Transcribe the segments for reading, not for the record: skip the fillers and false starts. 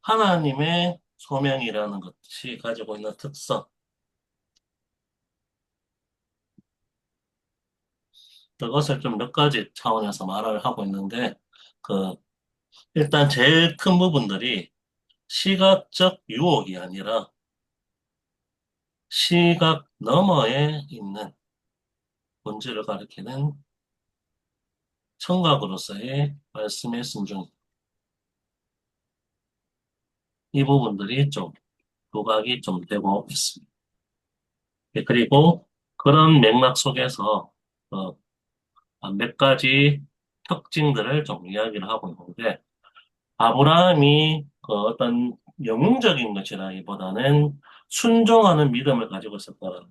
하나님의 소명이라는 것이 가지고 있는 특성, 그것을 좀 몇 가지 차원에서 말을 하고 있는데, 그, 일단 제일 큰 부분들이 시각적 유혹이 아니라 시각 너머에 있는 본질을 가리키는 청각으로서의 말씀의 순종, 이 부분들이 좀 부각이 좀 되고 있습니다. 예, 그리고 그런 맥락 속에서 어, 몇 가지 특징들을 좀 이야기를 하고 있는데, 아브라함이 그 어떤 영웅적인 것이라기보다는 순종하는 믿음을 가지고 있었다는,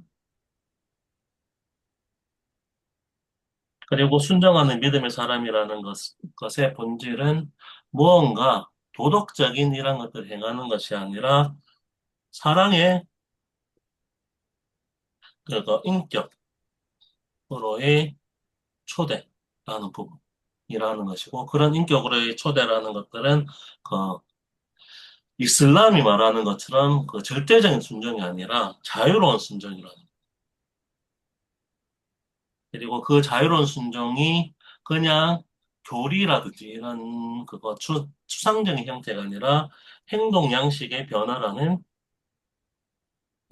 그리고 순종하는 믿음의 사람이라는 것의 본질은 무언가 도덕적인 이런 것들을 행하는 것이 아니라 사랑의 그 인격으로의 초대라는 부분이라는 것이고, 그런 인격으로의 초대라는 것들은 그 이슬람이 말하는 것처럼 그 절대적인 순종이 아니라 자유로운 순종이라는, 그리고 그 자유로운 순종이 그냥 교리라든지 이런 그거 추상적인 형태가 아니라 행동 양식의 변화라는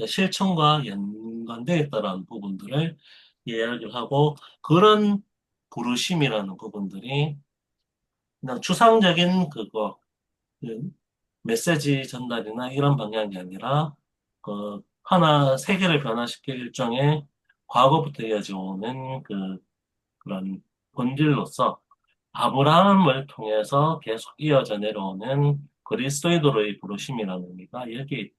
실천과 연관되어 있다는 부분들을 이야기를 하고, 그런 부르심이라는 부분들이 그냥 추상적인 그거 그 메시지 전달이나 이런 방향이 아니라 하나 세계를 변화시킬 일종의 과거부터 이어져 오는 그런 본질로서 아브라함을 통해서 계속 이어져 내려오는 그리스도인으로의 부르심이라는 의미가 여기에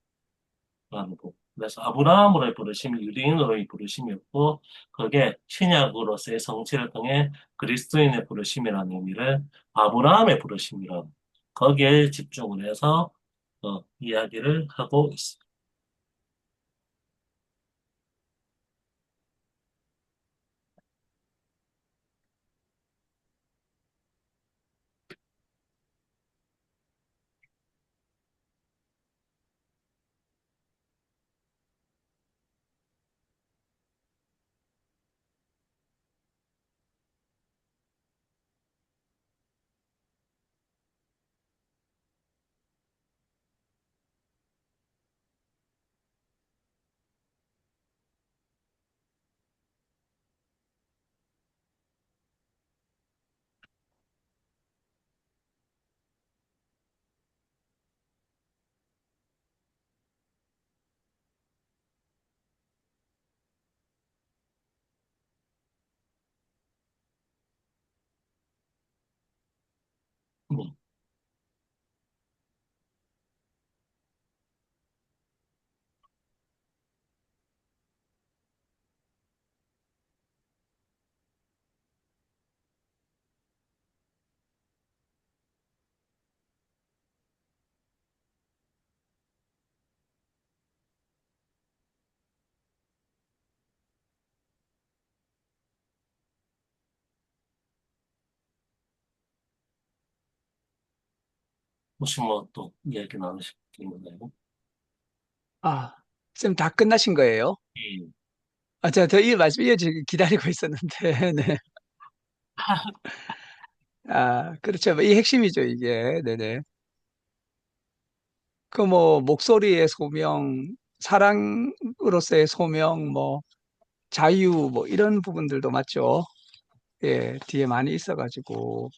있다는 거. 그래서 아브라함으로의 부르심이 유대인으로의 부르심이었고, 그게 신약으로서의 성취를 통해 그리스도인의 부르심이라는 의미를 아브라함의 부르심이라는, 거기에 집중을 해서 이야기를 하고 있습니다. 음, 혹시 뭐 또 이야기 나누실 게 있나요? 아, 쌤 다 끝나신 거예요? 예. 아, 제가 더 이 말씀 이어지기 기다리고 있었는데, 네. 아, 그렇죠. 이 핵심이죠, 이게. 네네. 그 뭐, 목소리의 소명, 사랑으로서의 소명, 뭐, 자유, 뭐, 이런 부분들도 맞죠. 예, 뒤에 많이 있어가지고,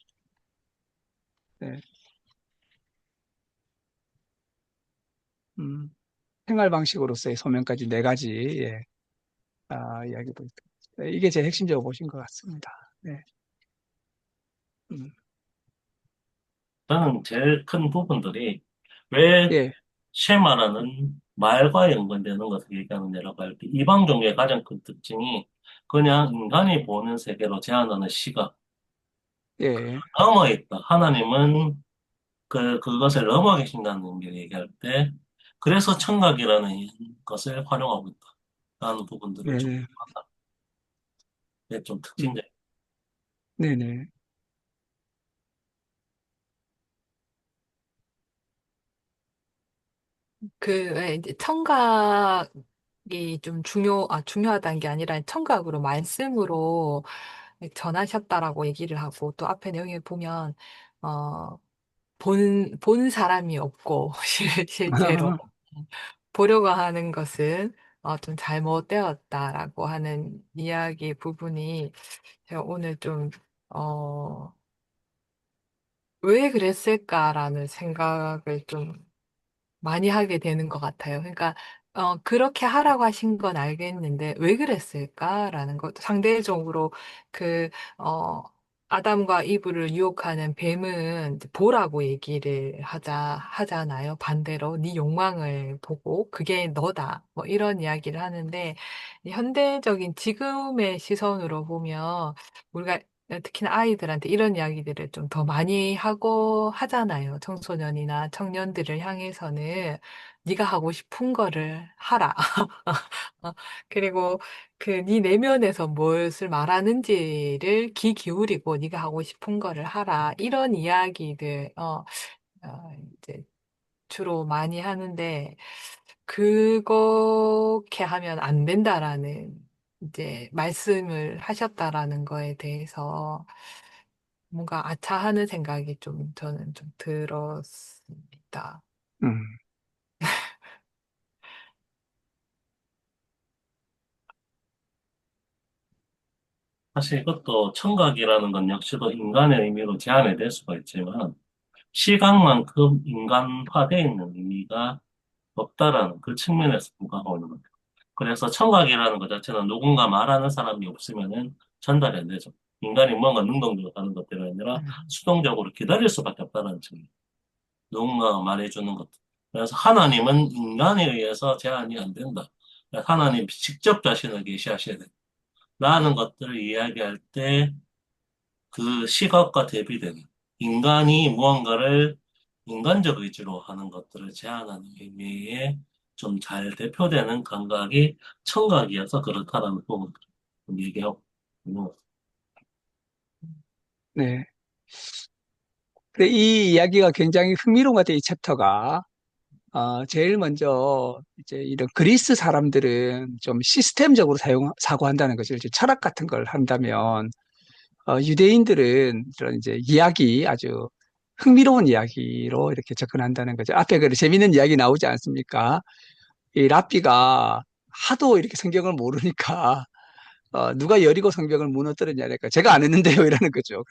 네. 음, 생활 방식으로서의 소명까지 네 가지, 예, 이야기도 있고. 네, 이게 제일 핵심적으로 보신 것 같습니다. 네. 음, 저는 제일 큰 부분들이 왜 예, 쉐마라는 말과 연관되는 것을 얘기하느냐라고 할 때, 이방 종교의 가장 큰 특징이 그냥 인간이 보는 세계로 제한하는 시각, 예, 넘어 있다. 하나님은 그것을 넘어 계신다는 의미를 얘기할 때, 그래서 청각이라는 것을 활용하고 있다라는 부분들을 좀, 네네. 좀 음, 특징적. 네네. 왜 이제 청각이 좀 중요하다는 게 아니라 청각으로 말씀으로 전하셨다라고 얘기를 하고 또 앞에 내용에 보면, 어, 본 사람이 없고, 실제로. 보려고 하는 것은 좀 잘못되었다라고 하는 이야기 부분이 제가 오늘 좀, 어, 왜 그랬을까라는 생각을 좀 많이 하게 되는 것 같아요. 그러니까, 그렇게 하라고 하신 건 알겠는데, 왜 그랬을까라는 것, 상대적으로 그, 어, 아담과 이브를 유혹하는 뱀은 이제 보라고 얘기를 하잖아요. 반대로, 네 욕망을 보고, 그게 너다. 뭐 이런 이야기를 하는데, 이 현대적인 지금의 시선으로 보면, 우리가 특히나 아이들한테 이런 이야기들을 좀 더 많이 하고 하잖아요. 청소년이나 청년들을 향해서는 네가 하고 싶은 거를 하라. 어, 그리고 그 네 내면에서 무엇을 말하는지를 귀 기울이고 네가 하고 싶은 거를 하라. 이런 이야기들 이제 주로 많이 하는데 그렇게 하면 안 된다라는 이제 말씀을 하셨다라는 거에 대해서 뭔가 아차하는 생각이 좀 저는 좀 들었습니다. 음, 사실 이것도 청각이라는 건 역시도 인간의 의미로 제한이 될 수가 있지만 시각만큼 인간화되어 있는 의미가 없다라는 그 측면에서 부각하고 있는 거예요. 그래서 청각이라는 것 자체는 누군가 말하는 사람이 없으면은 전달이 안 되죠. 인간이 뭔가 능동적으로 하는 것들이 아니라 음. 수동적으로 기다릴 수밖에 없다는 측면. 누군가가 말해주는 것. 그래서 하나님은 인간에 의해서 제한이 안 된다. 하나님 직접 자신을 계시하셔야 된다. 라는 것들을 이야기할 때 그 시각과 대비되는 인간이 무언가를 인간적 의지로 하는 것들을 제한하는 의미에 좀 잘 대표되는 감각이 청각이어서 그렇다라는 부분을 좀 얘기하고 있는 것 네. 근데 이 이야기가 굉장히 흥미로운 것 같아요, 이 챕터가. 제일 먼저, 이제 이런 그리스 사람들은 좀 시스템적으로 사고한다는 것을 이제 철학 같은 걸 한다면, 유대인들은 이런 이제 이야기, 아주 흥미로운 이야기로 이렇게 접근한다는 거죠. 앞에 그 재밌는 이야기 나오지 않습니까? 이 랍비가 하도 이렇게 성경을 모르니까, 누가 여리고 성벽을 무너뜨렸냐니까 제가 안 했는데요 이러는 거죠.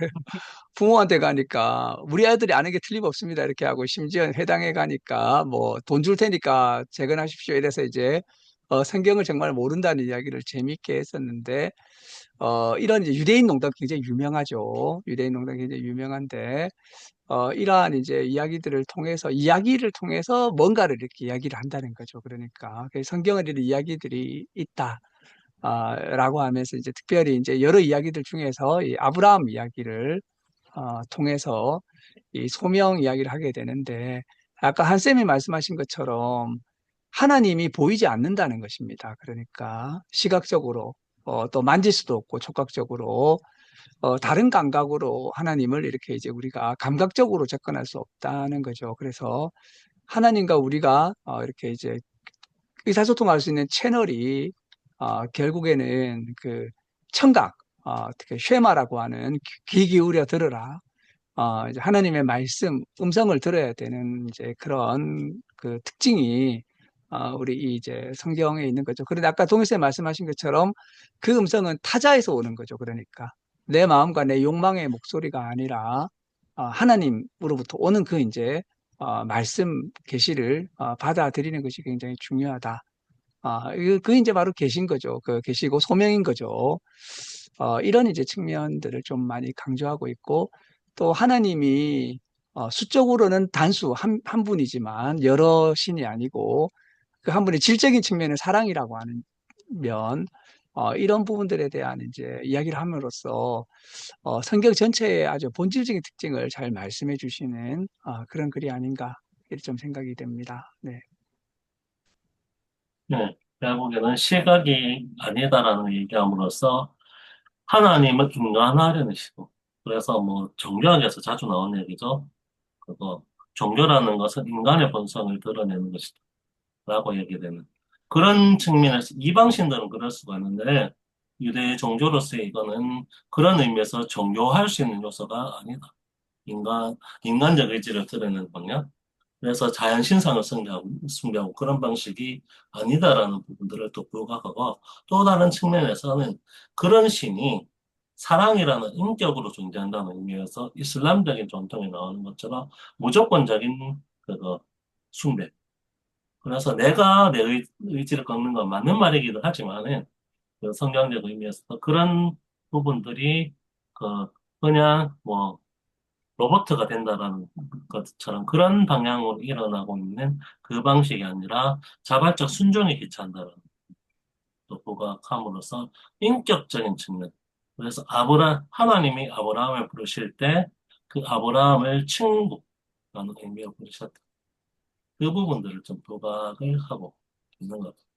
부모한테 가니까 우리 아들이 아는 게 틀림없습니다 이렇게 하고 심지어 회당에 가니까 뭐 돈 줄 테니까 재건하십시오 이래서 이제 성경을 정말 모른다는 이야기를 재미있게 했었는데 이런 이제 유대인 농담 굉장히 유명하죠. 유대인 농담 굉장히 유명한데 이러한 이제 이야기를 통해서 뭔가를 이렇게 이야기를 한다는 거죠. 그러니까 성경에 이런 이야기들이 있다. 라고 하면서 이제 특별히 이제 여러 이야기들 중에서 이 아브라함 이야기를 통해서 이 소명 이야기를 하게 되는데 아까 한 쌤이 말씀하신 것처럼 하나님이 보이지 않는다는 것입니다. 그러니까 시각적으로 또 만질 수도 없고 촉각적으로 다른 감각으로 하나님을 이렇게 이제 우리가 감각적으로 접근할 수 없다는 거죠. 그래서 하나님과 우리가 이렇게 이제 의사소통할 수 있는 채널이 결국에는 그 청각, 어떻게 쉐마라고 하는 귀 기울여 들으라. 이제 하나님의 말씀, 음성을 들어야 되는 이제 그런 그 특징이 우리 이제 성경에 있는 거죠. 그런데 아까 동일쌤 말씀하신 것처럼 그 음성은 타자에서 오는 거죠. 그러니까 내 마음과 내 욕망의 목소리가 아니라 하나님으로부터 오는 그 이제 말씀 계시를 받아들이는 것이 굉장히 중요하다. 그 이제 바로 계신 거죠. 그 계시고 소명인 거죠. 이런 이제 측면들을 좀 많이 강조하고 있고, 또 하나님이 수적으로는 단수 한 분이지만 여러 신이 아니고 그 한 분의 질적인 측면은 사랑이라고 하는 면, 이런 부분들에 대한 이제 이야기를 함으로써 성경 전체의 아주 본질적인 특징을 잘 말씀해 주시는 그런 글이 아닌가 이렇게 좀 생각이 됩니다. 네. 같아요. 네, 결국에는 시각이 아니다라는 얘기함으로써 하나님은 인간화하려는 시도. 그래서 뭐 종교학에서 자주 나오는 얘기죠. 그거 종교라는 것은 인간의 본성을 드러내는 것이다. 라고 얘기되는 그런 측면에서 이방신들은 그럴 수가 있는데 유대 종교로서의 이거는 그런 의미에서 종교할 수 있는 요소가 아니다. 인간적 의지를 드러내는 방향. 그래서 자연 신상을 숭배하고 그런 방식이 아니다라는 부분들을 또 부각하고 또 다른 측면에서는 그런 신이 사랑이라는 인격으로 존재한다는 의미에서 이슬람적인 전통에 나오는 것처럼 무조건적인 그 숭배. 그래서 내가 내 의지를 꺾는 건 맞는 말이기도 하지만은 그 성경적 의미에서 그런 부분들이 그 그냥 뭐 로버트가 된다라는 것처럼 그런 방향으로 일어나고 있는 그 방식이 아니라 자발적 순종에 기초한다라는 또 부각함으로써 인격적인 측면. 그래서 하나님이 아브라함을 부르실 때 그 아브라함을 친구라는 의미로 부르셨다. 그 부분들을 좀 부각을 하고 있는 것 같아요.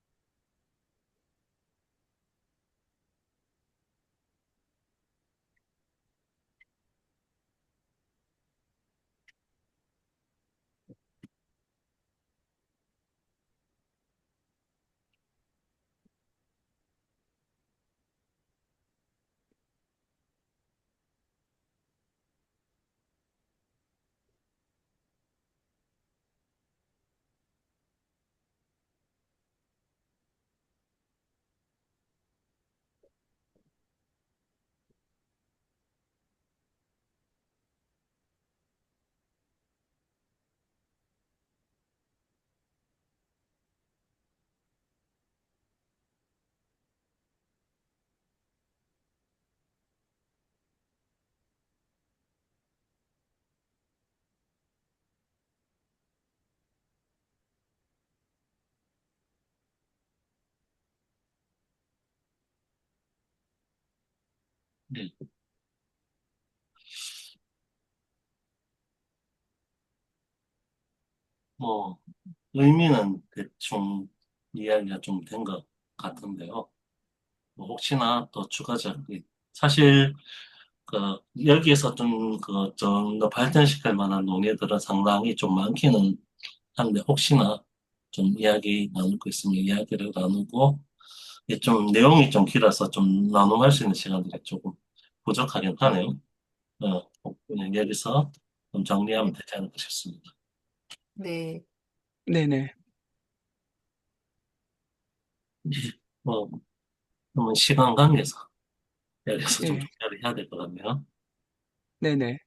네. 뭐 의미는 대충 이야기가 좀 된 것 같은데요. 뭐 혹시나 또 추가적인 사실 그 여기에서 좀 그 좀 더 발전시킬 만한 논의들은 상당히 좀 많기는 한데 혹시나 좀 이야기 나눌 거 있으면 이야기를 나누고 이게 좀 내용이 좀 길어서 좀 나눔할 수 있는 시간들이 조금 부족하긴 하네요. 그냥 여기서 좀 정리하면 되지 않을까 싶습니다. 네. 네네. 뭐 그러면 시간 관계에서 여기서 좀 예. 종료를 해야 될 것 같네요. 네네.